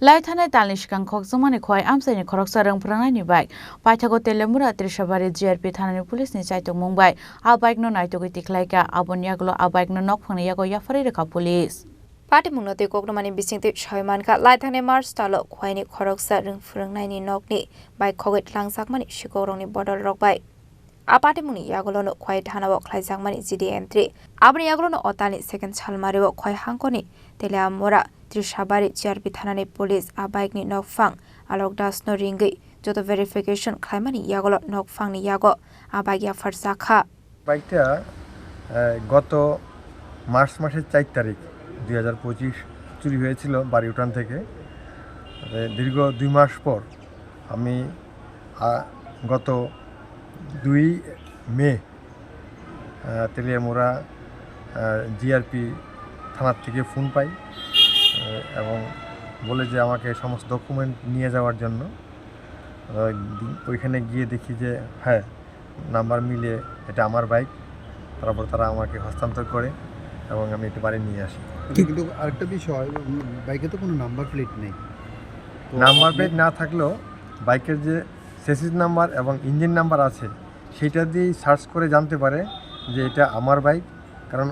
Laithanai talni shikang khokjamani khwai amsaini khoroksa rang phrangnai bai paithago telemura trishabari GRP thanani police ni chaitung mungbai a bike no naitogui tiklaika aboniaglo a bike no nokphangni yago yafari rekha police Party mungnote koknomani bisingte shoymanka laithane mars talo khwaini khoroksa rung phrangnai nokni bai khogit langsakmani shikorongni border rokbai a party mungni yagolono khwai thanabo khlaijakmani GDM3 abni yagolono otani second chalmaribo khwai hangkoni telamura Trishabari GRP thanani police a bike ni nokphang alokdas no ringi joto verification khlaimani yagolo nokphang ni yago a bike ya farsakha বাইকটা গত March মাসের 4 তারিখ 2025 চুরি হয়েছিল বাড়ি উঠান থেকে দীর্ঘ 2 মাস পর আমি গত 2 মে তেলিয়ামুড়া জিআরপি থানা থেকে ফোন পাই এবং বলে যে আমাকে সমস্ত ডকুমেন্ট নিয়ে যাওয়ার জন্য ওইখানে গিয়ে দেখি যে হ্যাঁ নাম্বার মিলে এটা আমার বাইক তারপর তারা আমাকে হস্তান্তর করে এবং আমি এটা বাড়ি নিয়ে আসি কিন্তু আরেকটা বিষয় বাইকে তো কোনো নাম্বার প্লেট নেই নাম্বার প্লেট না থাকলেও বাইকের যে চেসিস নাম্বার এবং ইঞ্জিন নাম্বার আছে সেটা দিয়েই সার্চ করে জানতে পারে যে এটা আমার বাইক কারণ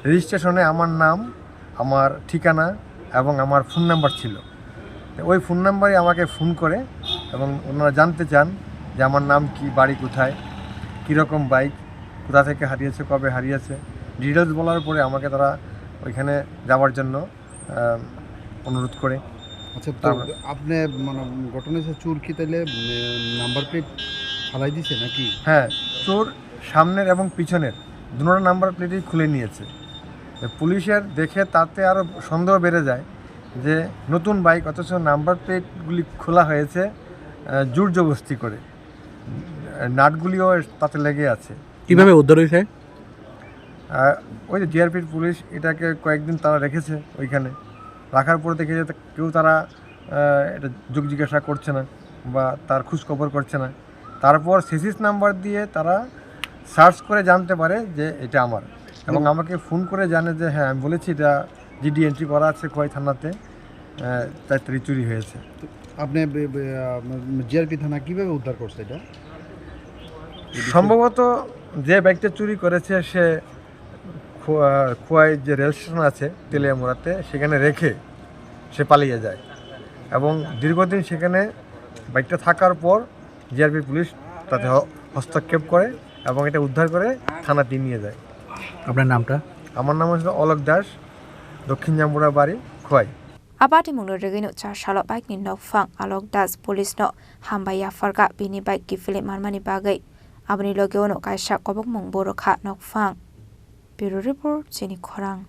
রেজিস্ট্রেশনে আমার নাম আমার ঠিকানা এবং আমার ফোন নাম্বার ছিল ওই ফোন নাম্বারে আমাকে ফোন করে এবং ওনারা জানতে চান যে আমার নাম কি বাড়ি কোথায় কীরকম বাইক কোথা থেকে হারিয়েছে কবে হারিয়েছে ডিটেলস বলার পরে আমাকে তারা ওইখানে যাওয়ার জন্য অনুরোধ করে আচ্ছা তো আপনি মানে ঘটনা চোর কি তাহলে নাম্বার প্লেট ফালাই দিছে নাকি হ্যাঁ চোর সামনের এবং পিছনের দুটো নাম্বার প্লেটই খুলে নিয়েছে পুলিশের দেখে তাতে আরও সন্দেহ বেড়ে যায় যে নতুন বাইক অথচ নাম্বার প্লেটগুলি খোলা হয়েছে জোর জবরদস্তি করে নাটগুলিও তাতে লেগে আছে কীভাবে উদ্ধার হয়েছে ওই যে জিআরপির পুলিশ এটাকে কয়েকদিন তারা রেখেছে ওইখানে রাখার পরে দেখে যে কেউ তারা এটা যোগ জিজ্ঞাসা করছে না বা তার খোঁজখবর করছে না তারপর চেসিস নাম্বার দিয়ে তারা সার্চ করে জানতে পারে যে এটা আমার এবং আমাকে ফোন করে জানে যে হ্যাঁ আমি বলেছি এটা জিডি এন্ট্রি করা আছে খোয়াই থানাতে 4 তারিখ চুরি হয়েছে আপনি জিআরপি থানা কীভাবে উদ্ধার করছে এটা সম্ভবত যে বাইকটা চুরি করেছে সে খোয়াই যে রেল স্টেশন আছে তেলিয়ামুড়াতে সেখানে রেখে সে পালিয়ে যায় এবং দীর্ঘদিন সেখানে বাইকটা থাকার পর জিআরপি পুলিশ তাতে হস্তক্ষেপ করে এবং এটা উদ্ধার করে থানাতে নিয়ে যায় আপনার নামটা আমার নাম হচ্ছে অলোক দাস দক্ষিণ জাম্বুড়া বাড়ি Khowai Abati mungno regino cha shalo bike ni nokphang alok das police no hambaya farga bini bike ki file marmani bagai abni logeo no kaisa kobok mung borokha nokphang Bureau Report Jenny Khorang